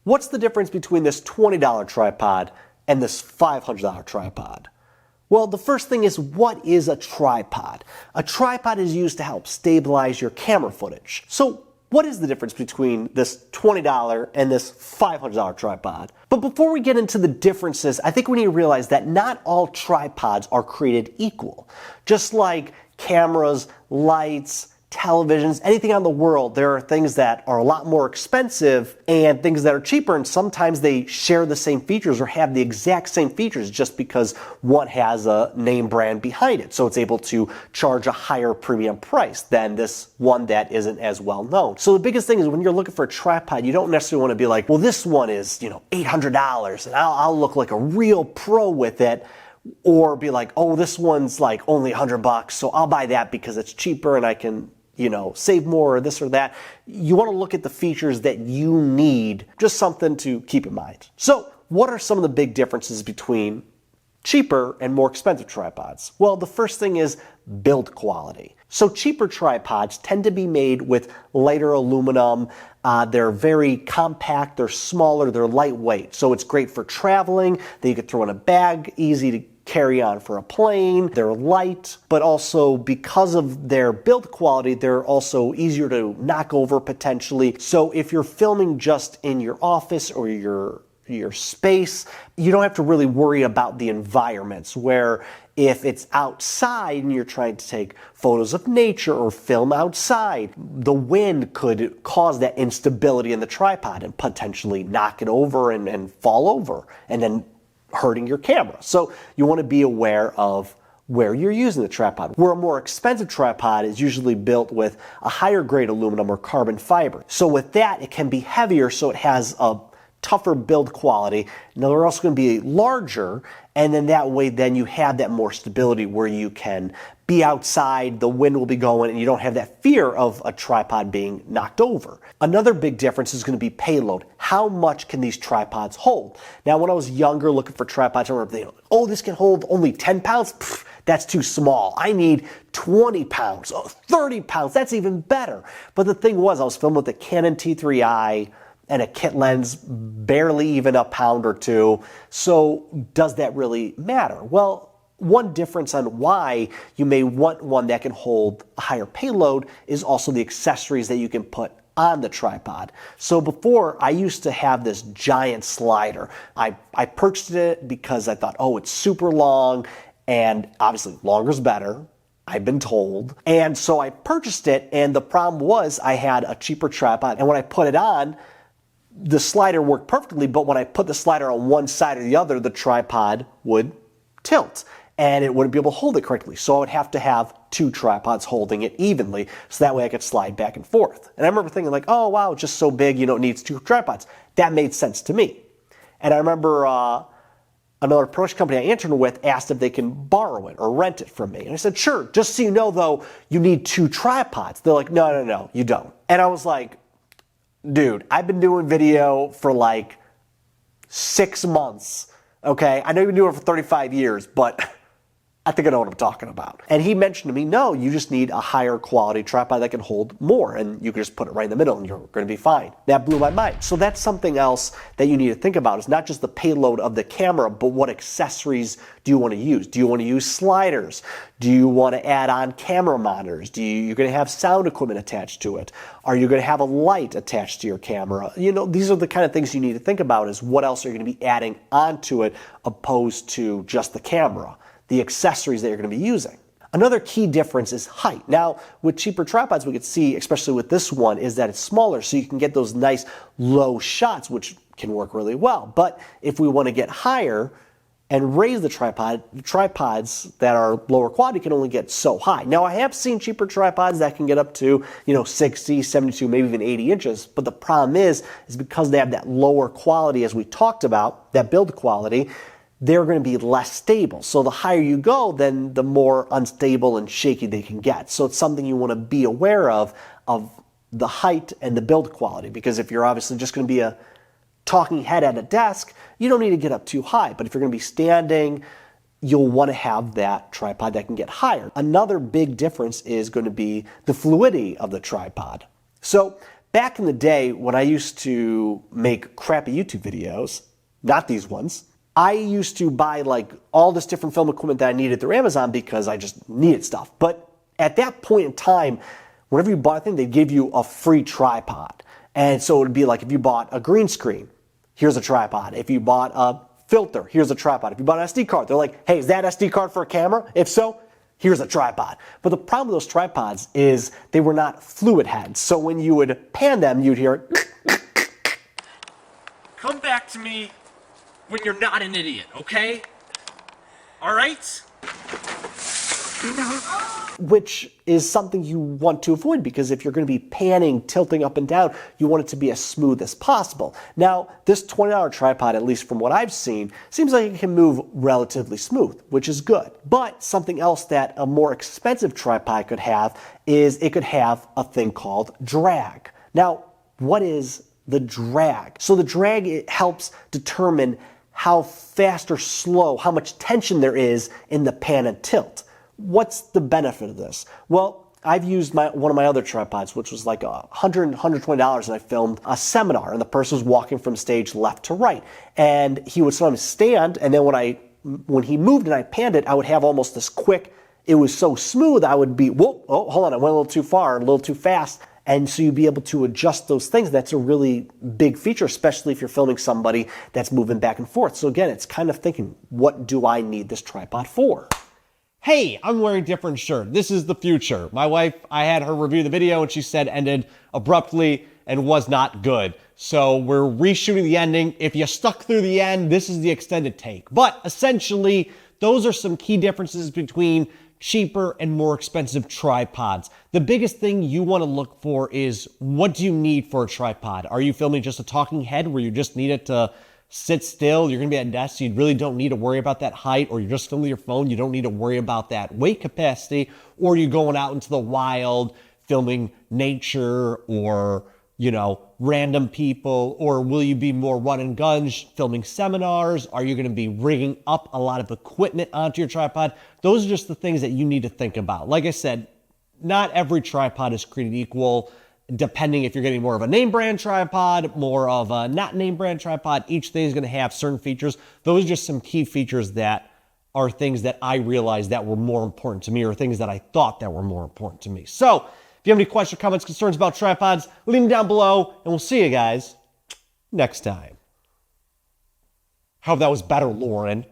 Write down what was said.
What's the difference between this $20 tripod and this $500 tripod? Well, the first thing is, what is a tripod? A tripod is used to help stabilize your camera footage. So what is the difference between this $20 and this $500 tripod? But before we get into the differences, I think we need to realize that not all tripods are created equal. Just like cameras, lights, televisions, anything on the world, there are things that are a lot more expensive and things that are cheaper, and sometimes they share the same features or have the exact same features just because one has a name brand behind it. So it's able to charge a higher premium price than this one that isn't as well known. So the biggest thing is when you're looking for a tripod, you don't necessarily want to be like, well, this one is, $800 and I'll look like a real pro with it. Or be like, oh, this one's like only $100, so I'll buy that because it's cheaper and I can save more or this or that. You want to look at the features that you need, just something to keep in mind. So what are some of the big differences between cheaper and more expensive tripods? Well, the first thing is build quality. So cheaper tripods tend to be made with lighter aluminum. They're very compact, they're smaller, they're lightweight. So it's great for traveling, that you could throw in a bag, easy to carry on for a plane. They're light, but also because of their build quality, they're also easier to knock over potentially. So if you're filming just in your office or your space, you don't have to really worry about the environments, where if it's outside and you're trying to take photos of nature or film outside, the wind could cause that instability in the tripod and potentially knock it over and fall over and then hurting your camera. So you want to be aware of where you're using the tripod. Where a more expensive tripod is usually built with a higher grade aluminum or carbon fiber. So with that, it can be heavier, so it has a tougher build quality. Now they're also going to be larger, and then that way then you have that more stability where you can be outside, the wind will be going, and you don't have that fear of a tripod being knocked over. Another big difference is going to be payload. How much can these tripods hold? Now when I was younger looking for tripods, I remember thinking, oh, this can hold only 10 pounds? Pfft, that's too small. I need 20 pounds, 30 pounds, that's even better. But the thing was, I was filming with the Canon T3i and a kit lens, barely even a pound or two. So does that really matter? Well, one difference on why you may want one that can hold a higher payload is also the accessories that you can put on the tripod. So before, I used to have this giant slider. I purchased it because I thought, oh, it's super long, and obviously longer's better, I've been told. And so I purchased it, and the problem was I had a cheaper tripod, and when I put it on, the slider worked perfectly, but when I put the slider on one side or the other, the tripod would tilt and it wouldn't be able to hold it correctly. So I would have to have two tripods holding it evenly, so that way I could slide back and forth. And I remember thinking like, oh wow, it's just so big, it needs two tripods. That made sense to me. And I remember another production company I interned with asked if they can borrow it or rent it from me. And I said, sure, just so you know though, you need two tripods. They're like, no, you don't. And I was like, dude, I've been doing video for like 6 months, okay? I know you've been doing it for 35 years, but I think I know what I'm talking about. And he mentioned to me, no, you just need a higher quality tripod that can hold more, and you can just put it right in the middle and you're going to be fine. That blew my mind. So that's something else that you need to think about. It's not just the payload of the camera, but what accessories do you want to use? Do you want to use sliders? Do you want to add on camera monitors? You're going to have sound equipment attached to it? Are you going to have a light attached to your camera? These are the kind of things you need to think about, is what else are you going to be adding onto it opposed to just the camera, the accessories that you're going to be using. Another key difference is height. Now, with cheaper tripods, we could see, especially with this one, is that it's smaller, so you can get those nice low shots, which can work really well. But if we want to get higher and raise the tripod, tripods that are lower quality can only get so high. Now, I have seen cheaper tripods that can get up to, 60, 72, maybe even 80 inches. But the problem is because they have that lower quality, as we talked about, that build quality, they're going to be less stable. So the higher you go, then the more unstable and shaky they can get. So it's something you want to be aware of the height and the build quality. Because if you're obviously just going to be a talking head at a desk, you don't need to get up too high. But if you're going to be standing, you'll want to have that tripod that can get higher. Another big difference is going to be the fluidity of the tripod. So back in the day when I used to make crappy YouTube videos, not these ones, I used to buy like all this different film equipment that I needed through Amazon because I just needed stuff. But at that point in time, whenever you bought a thing, they'd give you a free tripod. And so it would be like if you bought a green screen, here's a tripod. If you bought a filter, here's a tripod. If you bought an SD card, they're like, hey, is that SD card for a camera? If so, here's a tripod. But the problem with those tripods is they were not fluid heads. So when you would pan them, you'd hear Come back to me when you're not an idiot, okay? All right? which is something you want to avoid, because if you're going to be panning, tilting up and down, you want it to be as smooth as possible. Now, this $20 tripod, at least from what I've seen, seems like it can move relatively smooth, which is good. But something else that a more expensive tripod could have is it could have a thing called drag. Now, what is the drag? So the drag, it helps determine how fast or slow, how much tension there is in the pan and tilt. What's the benefit of this? Well, I've used one of my other tripods, which was like $120, and I filmed a seminar, and the person was walking from stage left to right. And he would sometimes stand, and then when he moved and I panned it, I would have almost this quick, it was so smooth, I would be, whoa, oh, hold on, I went a little too far, a little too fast. And so you'd be able to adjust those things. That's a really big feature, especially if you're filming somebody that's moving back and forth. So again, it's kind of thinking, what do I need this tripod for? Hey, I'm wearing a different shirt. This is the future. My wife, I had her review the video and she said ended abruptly and was not good. So we're reshooting the ending. If you stuck through the end, this is the extended take. But essentially, those are some key differences between cheaper and more expensive tripods. The biggest thing you want to look for is, what do you need for a tripod? Are you filming just a talking head where you just need it to sit still? You're going to be at a desk, so you really don't need to worry about that height, or you're just filming your phone, you don't need to worry about that weight capacity, or you're going out into the wild filming nature or, you know, random people, or will you be more run and gun filming seminars? Are you going to be rigging up a lot of equipment onto your tripod? Those are just the things that you need to think about. Like I said, not every tripod is created equal. Depending if you're getting more of a name brand tripod, more of a not name brand tripod, each thing is going to have certain features. Those are just some key features that are things that I realized that were more important to me, or things that I thought that were more important to me. So if you have any questions, comments, concerns about tripods, leave them down below, and we'll see you guys next time. Hope that was better, Lauren.